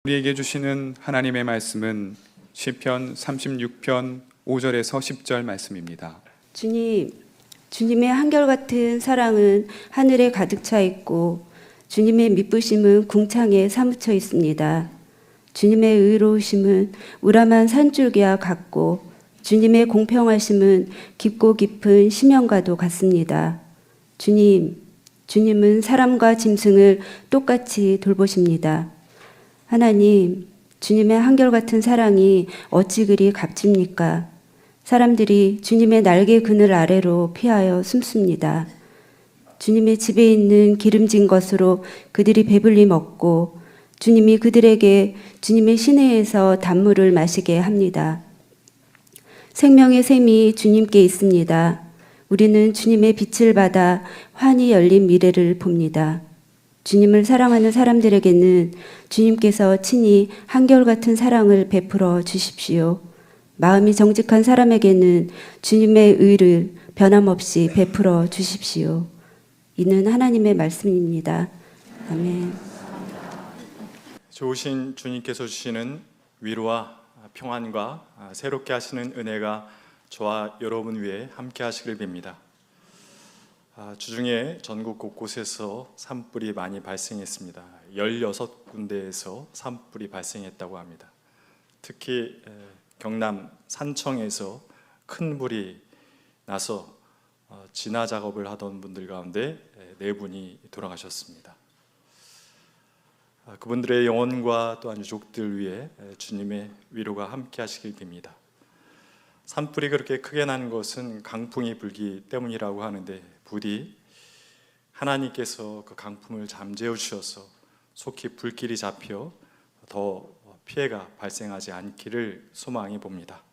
우리에게 주시는 하나님의 말씀은 시편 36편 5절에서 10절 말씀입니다. 주님, 주님의 한결같은 사랑은 하늘에 가득 차 있고 주님의 미쁘심은 궁창에 사무쳐 있습니다. 주님의 의로우심은 우람한 산줄기와 같고 주님의 공평하심은 깊고 깊은 심연과도 같습니다. 주님은 사람과 짐승을 똑같이 돌보십니다. 하나님, 주님의 한결같은 사랑이 어찌 그리 값집니까? 사람들이 주님의 날개 그늘 아래로 피하여 숨습니다. 주님의 집에 있는 기름진 것으로 그들이 배불리 먹고 주님이 그들에게 주님의 시내에서 단물을 마시게 합니다. 생명의 샘이 주님께 있습니다. 우리는 주님의 빛을 받아 환히 열린 미래를 봅니다. 주님을 사랑하는 사람들에게는 주님께서 친히 한결같은 사랑을 베풀어 주십시오. 마음이 정직한 사람에게는 주님의 의를 변함없이 베풀어 주십시오. 이는 하나님의 말씀입니다. 아멘. 좋으신 주님께서 주시는 위로와 평안과 새롭게 하시는 은혜가 저와 여러분 위에 함께 하시길 빕니다. 주중에 전국 곳곳에서 산불이 많이 발생했습니다. 16군데에서 산불이 발생했다고 합니다. 특히 경남 산청에서 큰 불이 나서 진화 작업을 하던 분들 가운데 4분이 돌아가셨습니다. 그분들의 영혼과 또한 유족들 위해 주님의 위로가 함께 하시길 빕니다. 산불이 그렇게 크게 난 것은 강풍이 불기 때문이라고 하는데 부디 하나님께서 그 강풍을 잠재워 주셔서 속히 불길이 잡혀 더 피해가 발생하지 않기를 소망해 봅니다.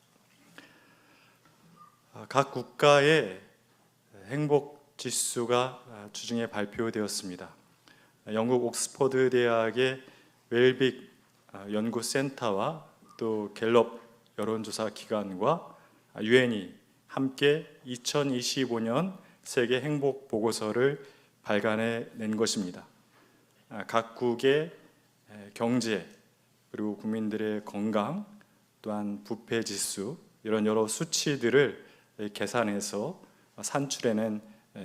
각 국가의 행복 지수가 주중에 발표되었습니다. 영국 옥스퍼드 대학의 웰빅 연구센터와 또 갤럽 여론조사 기관과 유엔이 함께 2025년 세계 행복 보고서를 발간해 낸 것입니다. 각국의 경제 그리고 국민들의 건강 또한 부패 지수 이런 여러 수치들을 계산해서 산출해낸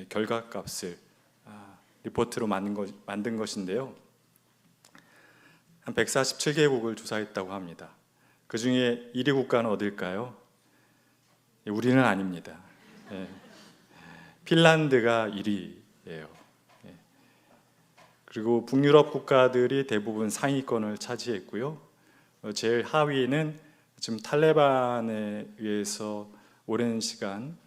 결과값을 리포트로 만든 것인데요. 한 147개국을 조사했다고 합니다. 그 중에 1위 국가는 어딜까요? 우리는 아닙니다. 핀란드가 1위예요. 그리고 북유럽 국가들이 대부분 상위권을 차지했고요. 제일 하위는 지금 탈레반에 의해서 오랜 시간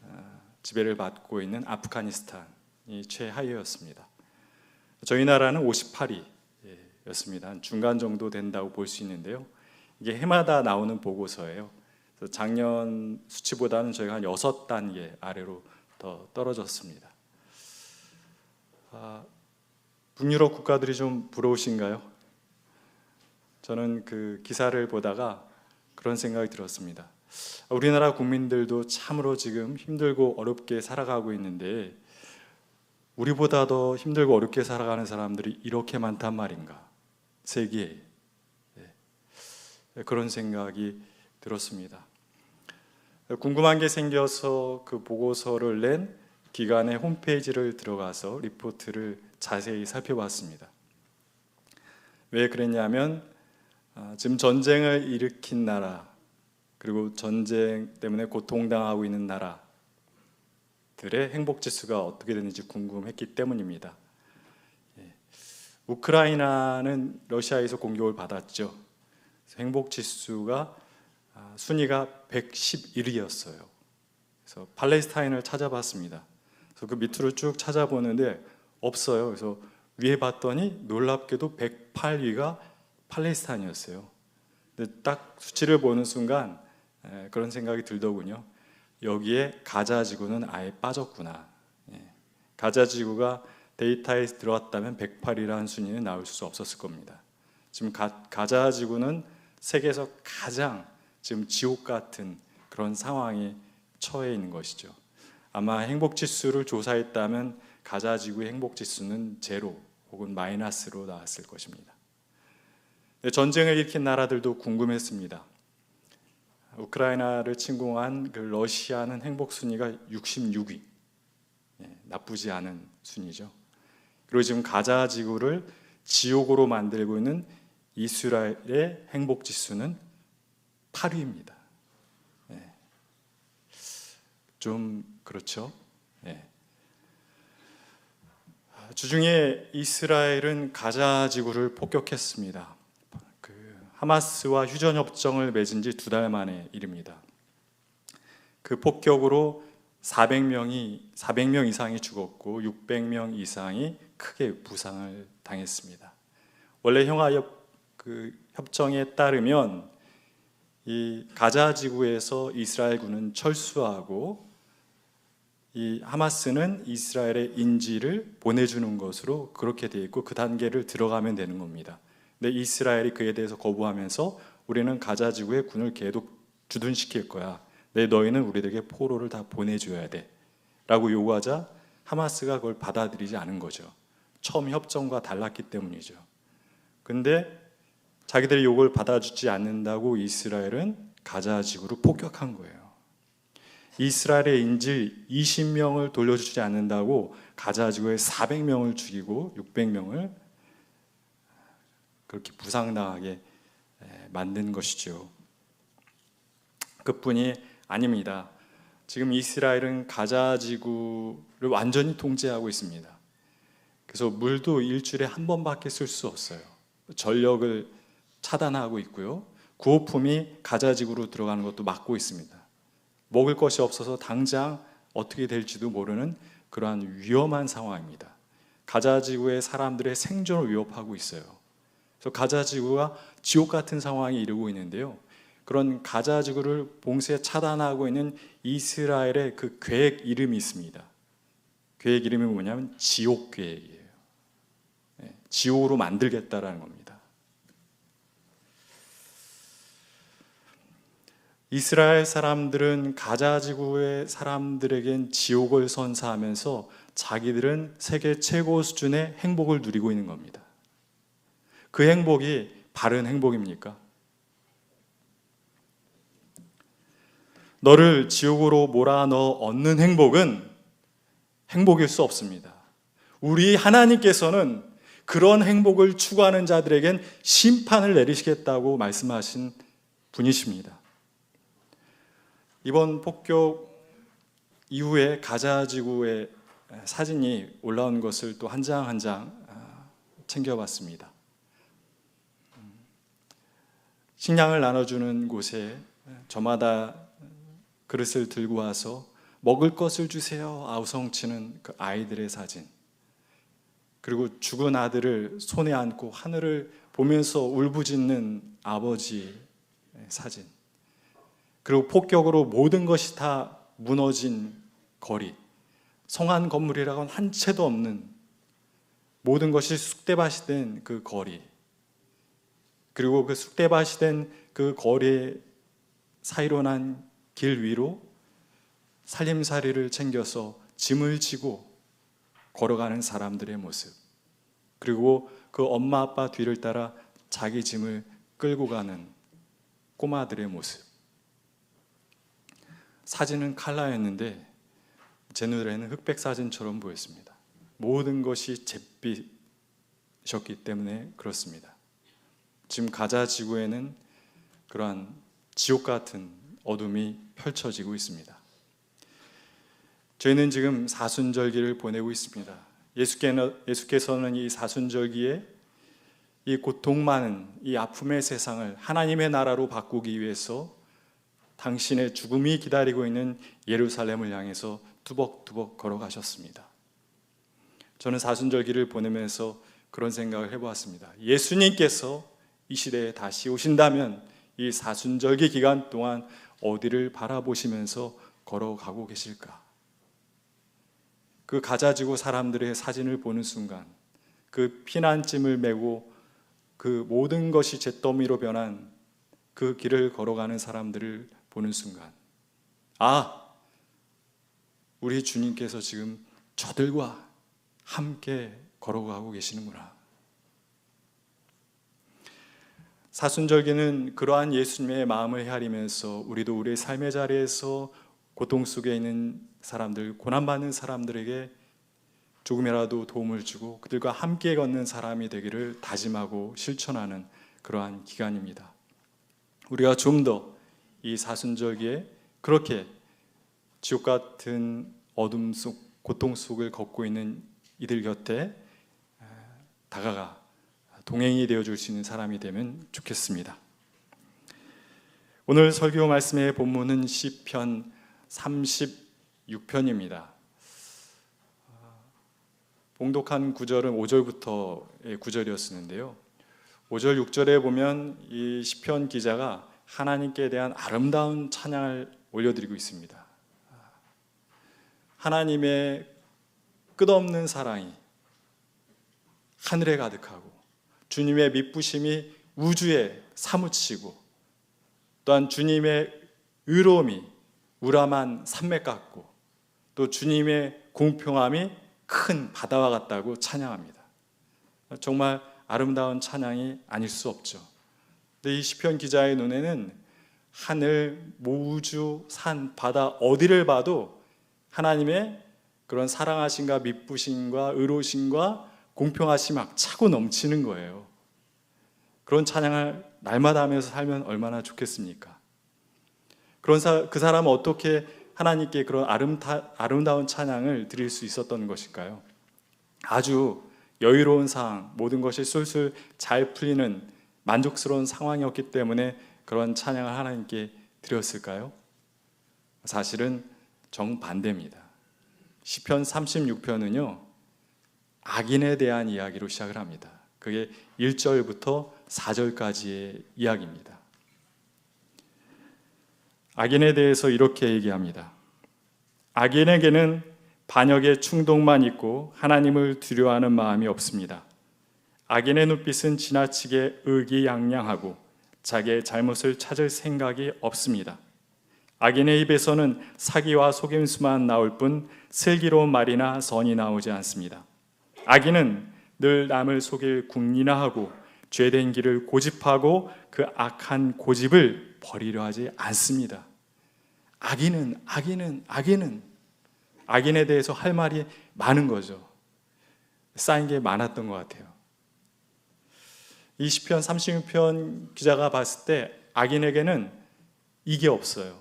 지배를 받고 있는 아프가니스탄이 최하위였습니다. 저희 나라는 58위였습니다. 중간 정도 된다고 볼 수 있는데요. 이게 해마다 나오는 보고서예요. 그래서 작년 수치보다는 저희가 한 6단계 아래로 더 떨어졌습니다. 북유럽 국가들이 좀 부러우신가요? 저는 그 기사를 보다가 그런 생각이 들었습니다. 우리나라 국민들도 참으로 지금 힘들고 어렵게 살아가고 있는데 우리보다 더 힘들고 어렵게 살아가는 사람들이 이렇게 많단 말인가? 세계에. 그런 생각이 들었습니다. 궁금한 게 생겨서 그 보고서를 낸 기관의 홈페이지를 들어가서 리포트를 자세히 살펴봤습니다. 왜 그랬냐면 지금 전쟁을 일으킨 나라 그리고 전쟁 때문에 고통당하고 있는 나라들의 행복지수가 어떻게 되는지 궁금했기 때문입니다. 우크라이나는 러시아에서 공격을 받았죠. 행복지수가 순위가 111위였어요. 그래서 팔레스타인을 찾아봤습니다. 그래서 그 밑으로 쭉 찾아보는데 없어요. 그래서 위에 봤더니 놀랍게도 108위가 팔레스타인이었어요. 근데 딱 수치를 보는 순간 그런 생각이 들더군요. 여기에 가자 지구는 아예 빠졌구나. 가자 지구가 데이터에 들어왔다면 108이라는 순위는 나올 수 없었을 겁니다. 지금 가자 지구는 세계에서 가장 지금 지옥 같은 그런 상황에 처해 있는 것이죠. 아마 행복지수를 조사했다면 가자 지구의 행복지수는 제로 혹은 마이너스로 나왔을 것입니다. 전쟁을 일으킨 나라들도 궁금했습니다. 우크라이나를 침공한 그 러시아는 행복 순위가 66위, 나쁘지 않은 순위죠. 그리고 지금 가자 지구를 지옥으로 만들고 있는 이스라엘의 행복 지수는 8위입니다. 좀 그렇죠. 주중에 이스라엘은 가자 지구를 폭격했습니다. 하마스와 휴전 협정을 맺은 지 2달 만의 일입니다. 그 폭격으로 400명 이상이 죽었고 600명 이상이 크게 부상을 당했습니다. 원래 협정에 따르면 이 가자 지구에서 이스라엘군은 철수하고 이 하마스는 이스라엘의 인질을 보내주는 것으로 그렇게 되어 있고 그 단계를 들어가면 되는 겁니다. 근데 이스라엘이 그에 대해서 거부하면서 우리는 가자 지구에 군을 계속 주둔시킬 거야. 너희는 우리들에게 포로를 다 보내줘야 돼 라고 요구하자 하마스가 그걸 받아들이지 않은 거죠. 처음 협정과 달랐기 때문이죠. 근데 자기들의 요구를 받아주지 않는다고 이스라엘은 가자 지구를 폭격한 거예요. 이스라엘의 인질 20명을 돌려주지 않는다고 가자 지구에 400명을 죽이고 600명을 그렇게 부상당하게 만든 것이죠. 그뿐이 아닙니다. 지금 이스라엘은 가자 지구를 완전히 통제하고 있습니다. 그래서 물도 일주일에 한 번밖에 쓸 수 없어요. 전력을 차단하고 있고요. 구호품이 가자 지구로 들어가는 것도 막고 있습니다. 먹을 것이 없어서 당장 어떻게 될지도 모르는 그러한 위험한 상황입니다. 가자 지구의 사람들의 생존을 위협하고 있어요. 그래서 가자 지구가 지옥 같은 상황에 이르고 있는데요. 그런 가자 지구를 봉쇄 차단하고 있는 이스라엘의 그 계획 이름이 있습니다. 계획 이름이 뭐냐면 지옥 계획이에요. 지옥으로 만들겠다라는 겁니다. 이스라엘 사람들은 가자 지구의 사람들에겐 지옥을 선사하면서 자기들은 세계 최고 수준의 행복을 누리고 있는 겁니다. 그 행복이 바른 행복입니까? 너를 지옥으로 몰아넣어 얻는 행복은 행복일 수 없습니다. 우리 하나님께서는 그런 행복을 추구하는 자들에겐 심판을 내리시겠다고 말씀하신 분이십니다. 이번 폭격 이후에 가자 지구의 사진이 올라온 것을 또 한 장 한 장 챙겨봤습니다. 식량을 나눠주는 곳에 저마다 그릇을 들고 와서 먹을 것을 주세요 아우성치는 그 아이들의 사진, 그리고 죽은 아들을 손에 안고 하늘을 보면서 울부짖는 아버지의 사진, 그리고 폭격으로 모든 것이 다 무너진 거리, 성한 건물이라고는 한 채도 없는 모든 것이 쑥대밭이 된 그 거리, 그리고 그 쑥대밭이 된 그 거리 사이로 난 길 위로 살림살이를 챙겨서 짐을 지고 걸어가는 사람들의 모습, 그리고 그 엄마 아빠 뒤를 따라 자기 짐을 끌고 가는 꼬마들의 모습. 사진은 컬러였는데 제 눈에는 흑백 사진처럼 보였습니다. 모든 것이 잿빛이었기 때문에 그렇습니다. 지금 가자 지구에는 그러한 지옥 같은 어둠이 펼쳐지고 있습니다. 저희는 지금 사순절기를 보내고 있습니다. 예수께서는 이 사순절기에 이 고통 많은 이 아픔의 세상을 하나님의 나라로 바꾸기 위해서 당신의 죽음이 기다리고 있는 예루살렘을 향해서 뚜벅뚜벅 걸어가셨습니다. 저는 사순절기를 보내면서 그런 생각을 해보았습니다. 예수님께서 이 시대에 다시 오신다면 이 사순절기 기간 동안 어디를 바라보시면서 걸어가고 계실까? 그 가자지구 사람들의 사진을 보는 순간, 그 피난짐을 메고 그 모든 것이 잿더미로 변한 그 길을 걸어가는 사람들을 보는 순간, 아, 우리 주님께서 지금 저들과 함께 걸어가고 계시는구나. 사순절기는 그러한 예수님의 마음을 헤아리면서 우리도 우리의 삶의 자리에서 고통 속에 있는 사람들, 고난받는 사람들에게 조금이라도 도움을 주고 그들과 함께 걷는 사람이 되기를 다짐하고 실천하는 그러한 기간입니다. 우리가 좀 더 이 사순절기에 그렇게 지옥 같은 어둠 속, 고통 속을 걷고 있는 이들 곁에 다가가 동행이 되어줄 수 있는 사람이 되면 좋겠습니다. 오늘 설교 말씀의 본문은 시편 36편입니다. 봉독한 구절은 5절부터의 구절이었는데요. 5절, 6절에 보면 이 시편 기자가 하나님께 대한 아름다운 찬양을 올려드리고 있습니다. 하나님의 끝없는 사랑이 하늘에 가득하고 주님의 미쁘심이 우주에 사무치고 또한 주님의 의로움이 우람한 산맥 같고 또 주님의 공평함이 큰 바다와 같다고 찬양합니다. 정말 아름다운 찬양이 아닐 수 없죠. 근데 이 시편 기자의 눈에는 하늘, 우주, 산, 바다 어디를 봐도 하나님의 그런 사랑하심과 미쁘심과 의로우심과 공평하심이 막 차고 넘치는 거예요. 그런 찬양을 날마다 하면서 살면 얼마나 좋겠습니까? 그 사람은 어떻게 하나님께 그런 아름다운 찬양을 드릴 수 있었던 것일까요? 아주 여유로운 상황, 모든 것이 술술 잘 풀리는 만족스러운 상황이었기 때문에 그런 찬양을 하나님께 드렸을까요? 사실은 정반대입니다. 시편 36편은요 악인에 대한 이야기로 시작을 합니다. 그게 1절부터 4절까지의 이야기입니다. 악인에 대해서 이렇게 얘기합니다. 악인에게는 반역의 충동만 있고 하나님을 두려워하는 마음이 없습니다. 악인의 눈빛은 지나치게 의기양양하고 자기의 잘못을 찾을 생각이 없습니다. 악인의 입에서는 사기와 속임수만 나올 뿐 슬기로운 말이나 선이 나오지 않습니다. 악인은 늘 남을 속일 궁리나 하고 죄된 길을 고집하고 그 악한 고집을 버리려 하지 않습니다. 악인에 대해서 할 말이 많은 거죠. 쌓인 게 많았던 것 같아요. 이 시편 36편 기자가 봤을 때 악인에게는 이게 없어요.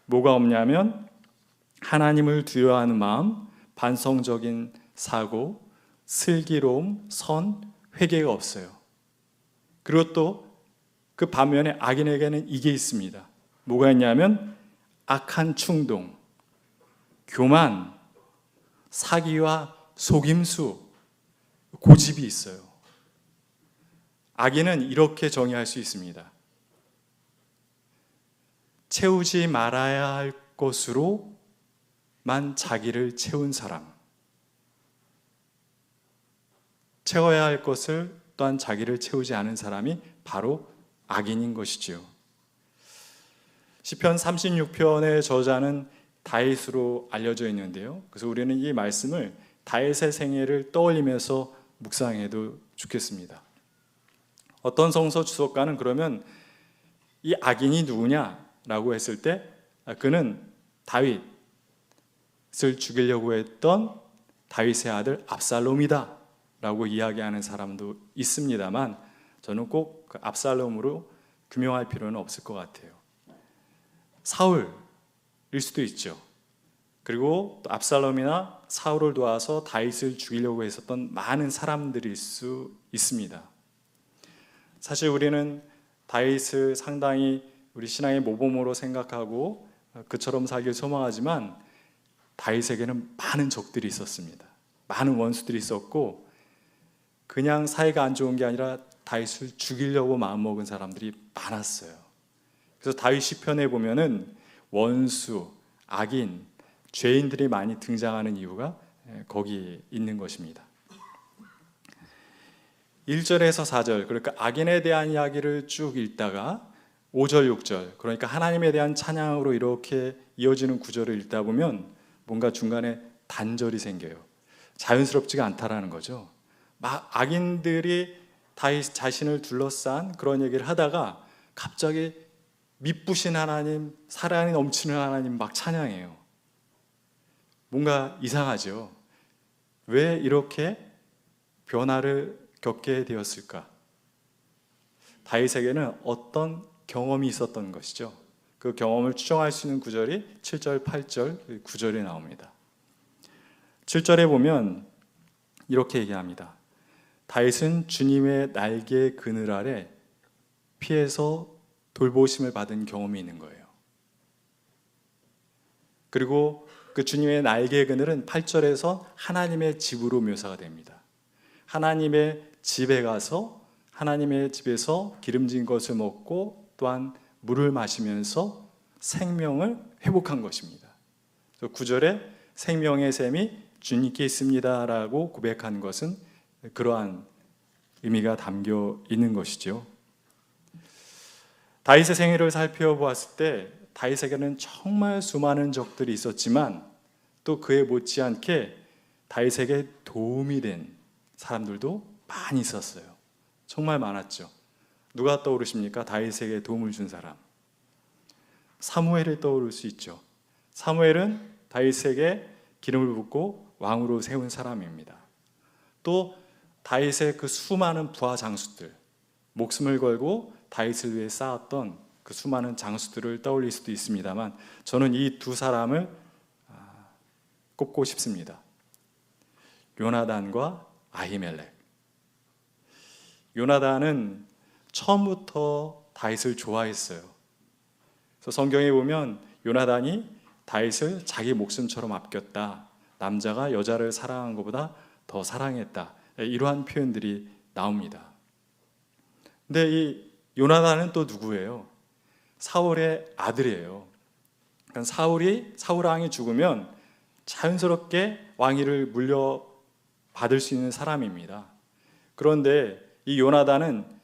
뭐가 없냐면 하나님을 두려워하는 마음, 반성적인 사고, 슬기로움, 선, 회개가 없어요. 그리고 또 그 반면에 악인에게는 이게 있습니다. 뭐가 있냐면 악한 충동, 교만, 사기와 속임수, 고집이 있어요. 악인은 이렇게 정의할 수 있습니다. 채우지 말아야 할 것으로만 자기를 채운 사람, 채워야 할 것을 또한 자기를 채우지 않은 사람이 바로 악인인 것이지요. 시편 36편의 저자는 다윗으로 알려져 있는데요. 그래서 우리는 이 말씀을 다윗의 생애를 떠올리면서 묵상해도 좋겠습니다. 어떤 성서 주석가는 그러면 이 악인이 누구냐라고 했을 때 그는 다윗을 죽이려고 했던 다윗의 아들 압살롬이다 라고 이야기하는 사람도 있습니다만 저는 꼭 그 압살롬으로 규명할 필요는 없을 것 같아요. 사울일 수도 있죠. 그리고 또 압살롬이나 사울을 도와서 다윗을 죽이려고 했었던 많은 사람들일 수 있습니다. 사실 우리는 다윗을 상당히 우리 신앙의 모범으로 생각하고 그처럼 살길 소망하지만 다윗에게는 많은 적들이 있었습니다. 많은 원수들이 있었고 그냥 사이가 안 좋은 게 아니라 다윗을 죽이려고 마음먹은 사람들이 많았어요. 그래서 다윗 시편에 보면은 원수, 악인, 죄인들이 많이 등장하는 이유가 거기 있는 것입니다. 1절에서 4절, 그러니까 악인에 대한 이야기를 쭉 읽다가 5절, 6절, 그러니까 하나님에 대한 찬양으로 이렇게 이어지는 구절을 읽다 보면 뭔가 중간에 단절이 생겨요. 자연스럽지가 않다라는 거죠. 막 악인들이 다윗 자신을 둘러싼 그런 얘기를 하다가 갑자기 미쁘신 하나님, 사랑이 넘치는 하나님 막 찬양해요. 뭔가 이상하죠. 왜 이렇게 변화를 겪게 되었을까? 다윗에게는 어떤 경험이 있었던 것이죠. 그 경험을 추정할 수 있는 구절이 7절, 8절 구절이 나옵니다. 7절에 보면 이렇게 얘기합니다. 다윗은 주님의 날개 그늘 아래 피해서 돌보심을 받은 경험이 있는 거예요. 그리고 그 주님의 날개 그늘은 8절에서 하나님의 집으로 묘사가 됩니다. 하나님의 집에 가서 하나님의 집에서 기름진 것을 먹고 또한 물을 마시면서 생명을 회복한 것입니다. 9절에 생명의 샘이 주님께 있습니다라고 고백한 것은 그러한 의미가 담겨 있는 것이죠. 다윗의 생애를 살펴보았을 때 다윗에게는 정말 수많은 적들이 있었지만 또 그에 못지않게 다윗에게 도움이 된 사람들도 많이 있었어요. 정말 많았죠. 누가 떠오르십니까? 다윗에게 도움을 준 사람. 사무엘을 떠오를 수 있죠. 사무엘은 다윗에게 기름을 붓고 왕으로 세운 사람입니다. 또 다윗의 그 수많은 부하 장수들, 목숨을 걸고 다윗을 위해 쌓았던 그 수많은 장수들을 떠올릴 수도 있습니다만 저는 이 두 사람을 꼽고 싶습니다. 요나단과 아히멜렉. 요나단은 처음부터 다윗을 좋아했어요. 그래서 성경에 보면 요나단이 다윗을 자기 목숨처럼 아꼈다. 남자가 여자를 사랑한 것보다 더 사랑했다. 이러한 표현들이 나옵니다. 근데 이 요나단은 또 누구예요? 사울의 아들이에요. 그러니까 사울 왕이 죽으면 자연스럽게 왕위를 물려받을 수 있는 사람입니다. 그런데 이 요나단은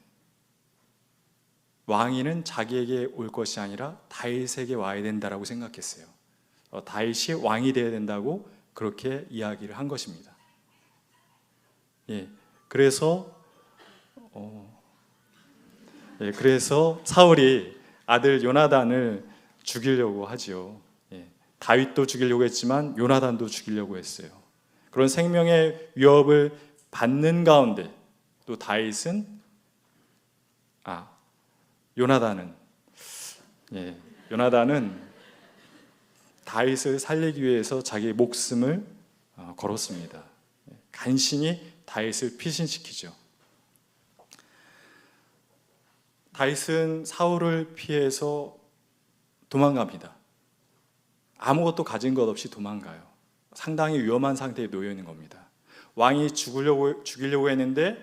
왕위는 자기에게 올 것이 아니라 다윗에게 와야 된다라고 생각했어요. 다윗이 왕이 되어야 된다고 그렇게 이야기를 한 것입니다. 그래서 사울이 아들 요나단을 죽이려고 하지요. 다윗도 죽이려고 했지만 요나단도 죽이려고 했어요. 그런 생명의 위협을 받는 가운데 또 요나단은 다윗을 살리기 위해서 자기의 목숨을 걸었습니다. 간신히 다윗을 피신시키죠. 다윗은 사울을 피해서 도망갑니다. 아무것도 가진 것 없이 도망가요. 상당히 위험한 상태에 놓여 있는 겁니다. 왕이 죽이려고 했는데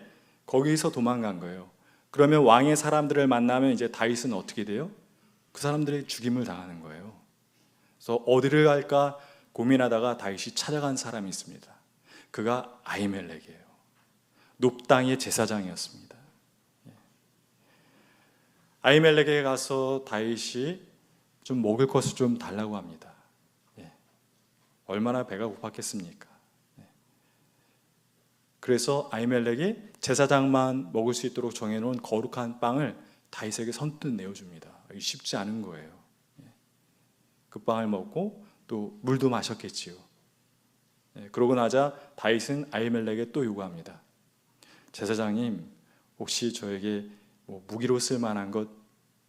거기서 도망간 거예요. 그러면 왕의 사람들을 만나면 이제 다윗은 어떻게 돼요? 그 사람들이 죽임을 당하는 거예요. 그래서 어디를 갈까 고민하다가 다윗이 찾아간 사람이 있습니다. 그가 아히멜렉이에요. 놉 땅의 제사장이었습니다. 아히멜렉에 가서 다윗이 좀 먹을 것을 좀 달라고 합니다. 얼마나 배가 고팠겠습니까? 그래서 아히멜렉이 제사장만 먹을 수 있도록 정해놓은 거룩한 빵을 다윗에게 선뜻 내어줍니다. 쉽지 않은 거예요. 그 빵을 먹고 또 물도 마셨겠지요. 그러고 나자 다윗은 아히멜렉에 또 요구합니다. 제사장님, 혹시 저에게 무기로 쓸 만한 것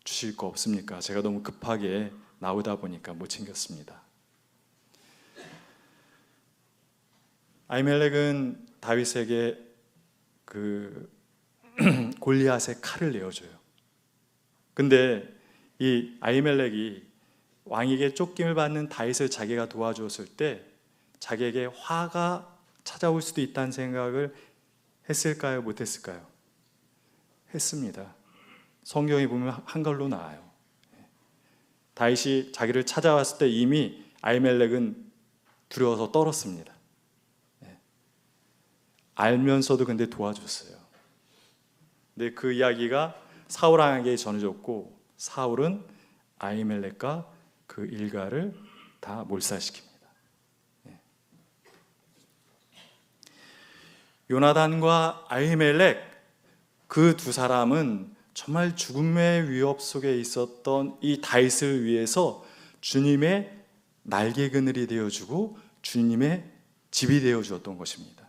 주실 거 없습니까? 제가 너무 급하게 나오다 보니까 못 챙겼습니다. 아히멜렉은 다윗에게 그 골리앗의 칼을 내어줘요. 근데 이 아히멜렉이 왕에게 쫓김을 받는 다윗을 자기가 도와주었을 때 자기에게 화가 찾아올 수도 있다는 생각을 했을까요? 못했을까요? 했습니다. 성경에 보면 한글로 나와요. 다윗이 자기를 찾아왔을 때 이미 아히멜렉은 두려워서 떨었습니다. 알면서도 근데 도와줬어요. 근데 그 이야기가 사울 왕에게 전해졌고 사울은 아히멜렉과 그 일가를 다 몰살시킵니다. 요나단과 아히멜렉 그 두 사람은 정말 죽음의 위협 속에 있었던 이 다윗을 위해서 주님의 날개 그늘이 되어주고 주님의 집이 되어주었던 것입니다.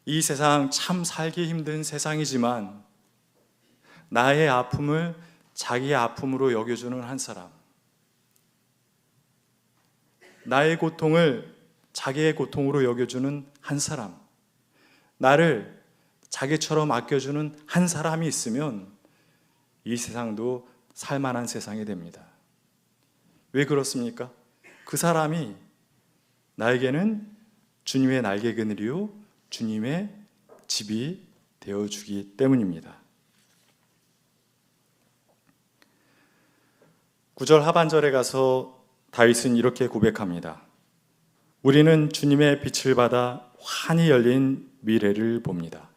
이 세상 참 살기 힘든 세상이지만 나의 아픔을 자기의 아픔으로 여겨주는 한 사람, 나의 고통을 자기의 고통으로 여겨주는 한 사람, 나를 자기처럼 아껴주는 한 사람이 있으면 이 세상도 살만한 세상이 됩니다. 왜 그렇습니까? 그 사람이 나에게는 주님의 날개 그늘이요 주님의 집이 되어주기 때문입니다. 9절 하반절에 가서 다윗은 이렇게 고백합니다. 우리는 주님의 빛을 받아 환히 열린 미래를 봅니다.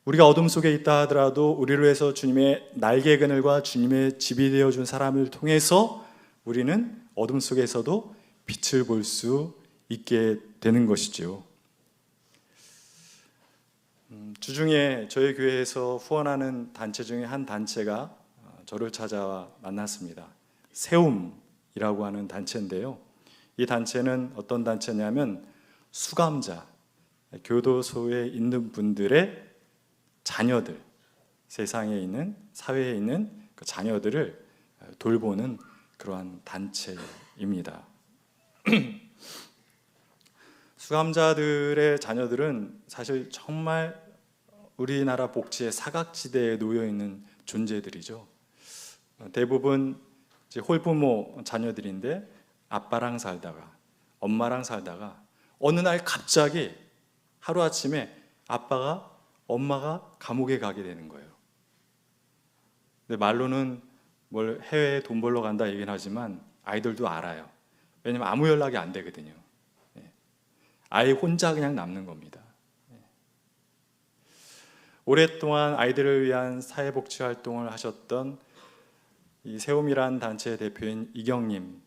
우리가 어둠 속에 있다 하더라도 우리를 위해서 주님의 날개 그늘과 주님의 집이 되어준 사람을 통해서 우리는 어둠 속에서도 빛을 볼 수 있게 되는 것이죠. 주중에 저희 교회에서 후원하는 단체 중에 한 단체가 저를 찾아와 만났습니다. 세움이라고 하는 단체인데요. 이 단체는 어떤 단체냐면 수감자, 교도소에 있는 분들의 자녀들, 세상에 있는, 사회에 있는 그 자녀들을 돌보는 그러한 단체입니다. 수감자들의 자녀들은 사실 정말 우리나라 복지의 사각지대에 놓여 있는 존재들이죠. 대부분 이제 홀부모 자녀들인데 아빠랑 살다가 엄마랑 살다가 어느 날 갑자기 하루아침에 아빠가 엄마가 감옥에 가게 되는 거예요. 근데 말로는 뭘 해외에 돈 벌러 간다 얘기는 하지만 아이들도 알아요. 왜냐면 아무 연락이 안 되거든요. 아이 혼자 그냥 남는 겁니다. 오랫동안 아이들을 위한 사회복지 활동을 하셨던 이 세움이란 단체의 대표인 이경님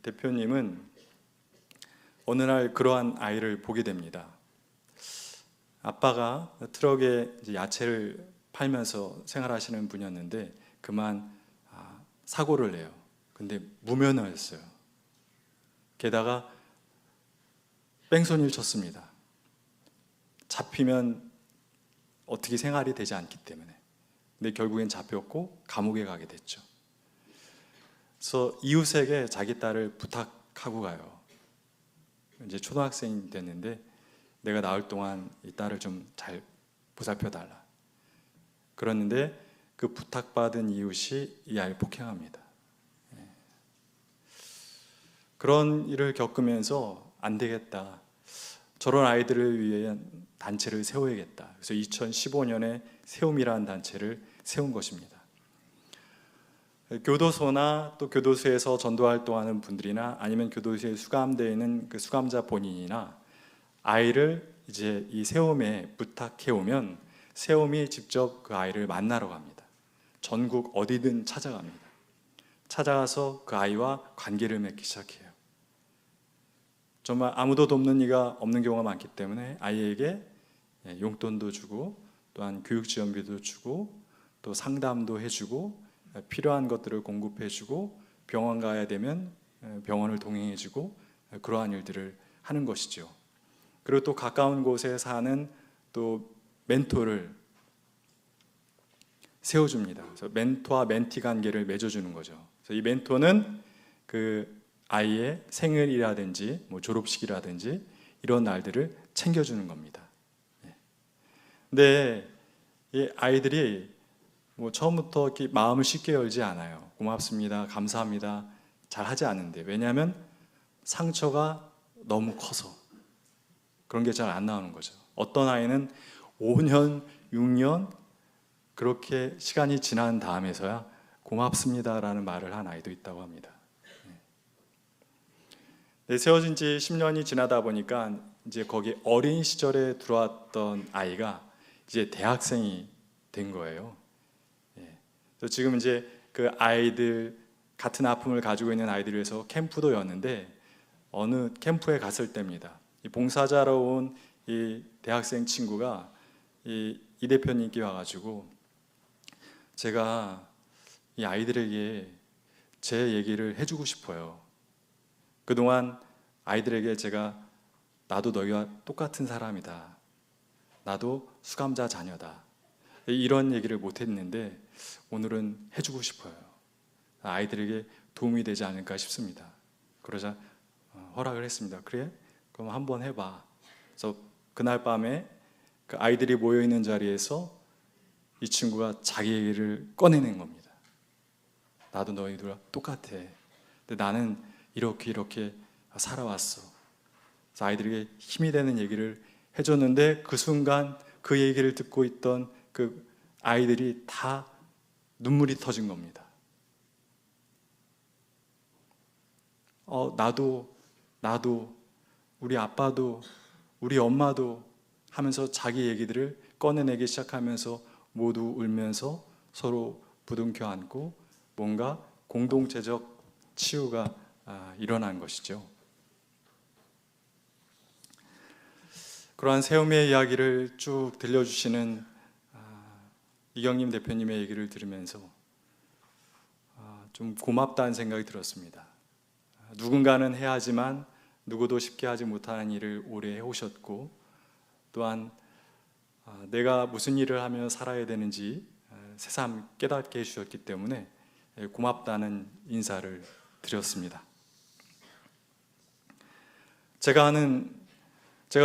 대표님은 어느 날 그러한 아이를 보게 됩니다. 아빠가 트럭에 이제 야채를 팔면서 생활하시는 분이었는데 그만 사고를 내요. 근데 무면허였어요. 게다가 뺑소니를 쳤습니다. 잡히면 어떻게 생활이 되지 않기 때문에. 근데 결국엔 잡혔고 감옥에 가게 됐죠. 그래서 이웃에게 자기 딸을 부탁하고 가요. 이제 초등학생이 됐는데 내가 나을 동안 이 딸을 좀 잘 보살펴 달라. 그랬는데 그 부탁받은 이웃이 이 아이를 폭행합니다. 그런 일을 겪으면서 안 되겠다. 저런 아이들을 위한 단체를 세워야겠다. 그래서 2015년에 세움이라는 단체를 세운 것입니다. 교도소나 또 교도소에서 전도 활동하는 분들이나 아니면 교도소에 수감되어 있는 그 수감자 본인이나 아이를 이제 이 세움에 부탁해 오면 세움이 직접 그 아이를 만나러 갑니다. 전국 어디든 찾아갑니다. 찾아가서 그 아이와 관계를 맺기 시작해요. 정말 아무도 돕는 이가 없는 경우가 많기 때문에 아이에게 용돈도 주고 또한 교육 지원비도 주고 또 상담도 해주고 필요한 것들을 공급해주고 병원 가야 되면 병원을 동행해주고 그러한 일들을 하는 것이죠. 그리고 또 가까운 곳에 사는 또 멘토를 세워줍니다. 그래서 멘토와 멘티 관계를 맺어주는 거죠. 그래서 이 멘토는 그 아이의 생일이라든지 뭐 졸업식이라든지 이런 날들을 챙겨주는 겁니다. 근데 이 아이들이 뭐 처음부터 이렇게 마음을 쉽게 열지 않아요. 고맙습니다, 감사합니다, 잘 하지 않는데 왜냐하면 상처가 너무 커서 그런 게 잘 안 나오는 거죠. 어떤 아이는 5년, 6년 그렇게 시간이 지난 다음에서야 고맙습니다라는 말을 한 아이도 있다고 합니다. 세워진 지 10년이 지나다 보니까 이제 거기 어린 시절에 들어왔던 아이가 이제 대학생이 된 거예요. 그래서 지금 이제 그 아이들 같은 아픔을 가지고 있는 아이들을 위해서 캠프도 였는데 어느 캠프에 갔을 때입니다. 이 봉사자로 온 이 대학생 친구가 이 대표님께 와가지고 제가 이 아이들에게 제 얘기를 해주고 싶어요. 그동안 아이들에게 제가 나도 너희와 똑같은 사람이다. 나도 수감자 자녀다. 이런 얘기를 못했는데 오늘은 해주고 싶어요. 아이들에게 도움이 되지 않을까 싶습니다. 그러자 허락을 했습니다. 그래? 그럼 한번 해봐. 그래서 그날 밤에 그 아이들이 모여있는 자리에서 이 친구가 자기 얘기를 꺼내는 겁니다. 나도 너희들과 똑같아. 근데 나는 이렇게 살아왔어. 그래서 아이들에게 힘이 되는 얘기를 해줬는데 그 순간 그 얘기를 듣고 있던 그 아이들이 다 눈물이 터진 겁니다. 나도, 우리 아빠도, 우리 엄마도 하면서 자기 얘기들을 꺼내내기 시작하면서 모두 울면서 서로 부둥켜 안고 뭔가 공동체적 치유가 일어난 것이죠. 그러한 세움의 이야기를 쭉 들려주시는 이경림 대표님의 얘기를 들으면서 좀 고맙다는 생각이 들었습니다. 누군가는 해야 하지만 누구도 쉽게 하지 못하는 일을 오래 해오셨고 또한 내가 무슨 일을 하며 살아야 되는지 새삼 깨닫게 해주셨기 때문에 고맙다는 인사를 드렸습니다. 제가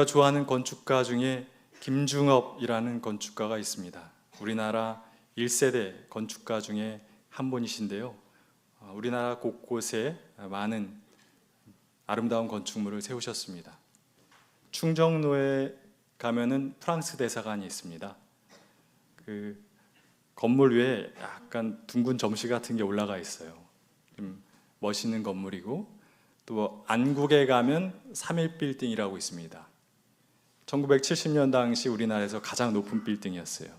좋아하는 건축가 중에 김중업이라는 건축가가 있습니다. 우리나라 1세대 건축가 중에 한 분이신데요. 우리나라 곳곳에 많은 아름다운 건축물을 세우셨습니다. 충정로에 가면은 프랑스 대사관이 있습니다. 그 건물 위에 약간 둥근 점시 같은 게 올라가 있어요. 좀 멋있는 건물이고 또 안국에 가면 3.1 빌딩이라고 있습니다. 1970년 당시 우리나라에서 가장 높은 빌딩이었어요.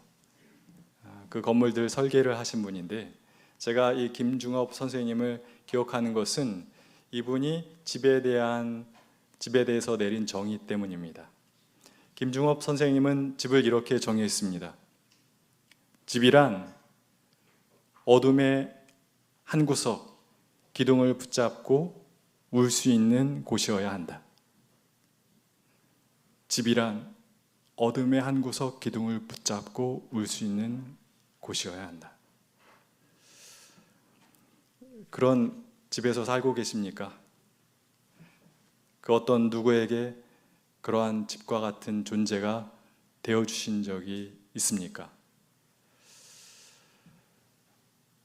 그 건물들 설계를 하신 분인데 제가 이 김중업 선생님을 기억하는 것은 이분이 집에 대해서 내린 정의 때문입니다. 김중업 선생님은 집을 이렇게 정의했습니다. 집이란 어둠의 한 구석, 기둥을 붙잡고 울 수 있는 곳이어야 한다. 집이란 어둠의 한 구석, 기둥을 붙잡고 울 수 있는 곳이어야 한다. 그런 집에서 살고 계십니까? 그 어떤 누구에게 그러한 집과 같은 존재가 되어주신 적이 있습니까?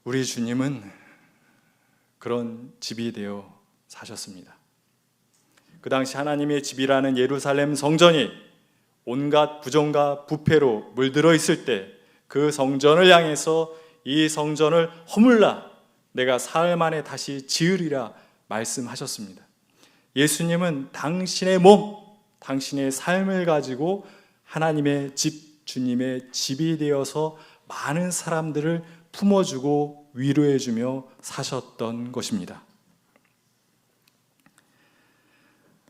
우리 주님은 그런 집이 되어 사셨습니다. 그 당시 하나님의 집이라는 예루살렘 성전이 온갖 부정과 부패로 물들어 있을 때 그 성전을 향해서 이 성전을 허물라 내가 사흘 만에 다시 지으리라 말씀하셨습니다. 예수님은 당신의 몸, 당신의 삶을 가지고 하나님의 집, 주님의 집이 되어서 많은 사람들을 품어주고 위로해주며 사셨던 것입니다.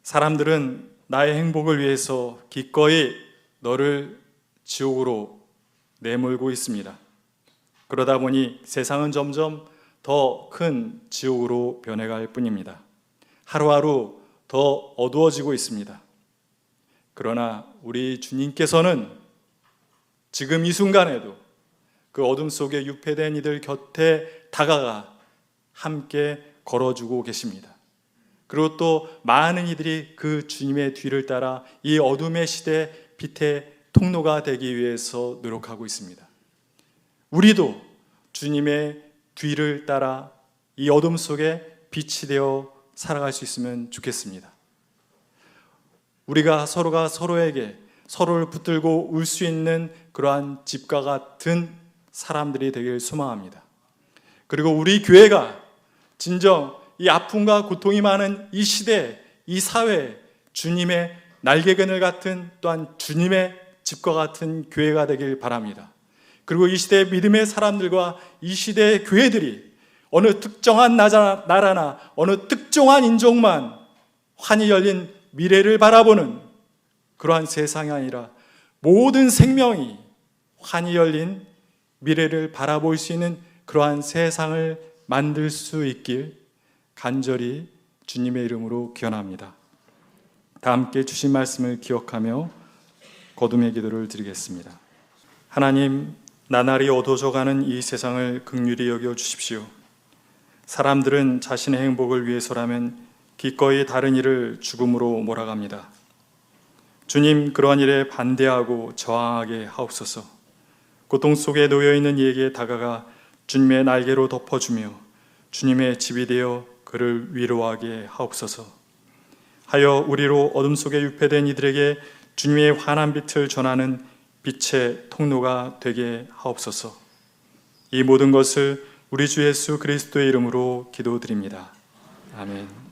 사람들은 나의 행복을 위해서 기꺼이 너를 지옥으로 내몰고 있습니다. 그러다 보니 세상은 점점 더 큰 지옥으로 변해갈 뿐입니다. 하루하루 더 어두워지고 있습니다. 그러나 우리 주님께서는 지금 이 순간에도 그 어둠 속에 유폐된 이들 곁에 다가가 함께 걸어주고 계십니다. 그리고 또 많은 이들이 그 주님의 뒤를 따라 이 어둠의 시대 빛의 통로가 되기 위해서 노력하고 있습니다. 우리도 주님의 뒤를 따라 이 어둠 속에 빛이 되어 살아갈 수 있으면 좋겠습니다. 우리가 서로에게 서로를 붙들고 울 수 있는 그러한 집과 같은 사람들이 되길 소망합니다. 그리고 우리 교회가 진정 이 아픔과 고통이 많은 이 시대, 이 사회, 주님의 날개그늘 같은 또한 주님의 집과 같은 교회가 되길 바랍니다. 그리고 이 시대의 믿음의 사람들과 이 시대의 교회들이 어느 특정한 나라나 어느 특정한 인종만 환히 열린 미래를 바라보는 그러한 세상이 아니라 모든 생명이 환히 열린 미래를 바라볼 수 있는 그러한 세상을 만들 수 있길 간절히 주님의 이름으로 기원합니다. 다 함께 주신 말씀을 기억하며 거듭의 기도를 드리겠습니다. 하나님, 나날이 어두워져가는 이 세상을 긍휼히 여겨 주십시오. 사람들은 자신의 행복을 위해서라면 기꺼이 다른 일을 죽음으로 몰아갑니다. 주님, 그러한 일에 반대하고 저항하게 하옵소서. 고통 속에 놓여있는 이에게 다가가 주님의 날개로 덮어주며 주님의 집이 되어 그를 위로하게 하옵소서. 하여 우리로 어둠 속에 유폐된 이들에게 주님의 환한 빛을 전하는 빛의 통로가 되게 하옵소서. 이 모든 것을 우리 주 예수 그리스도의 이름으로 기도드립니다. 아멘.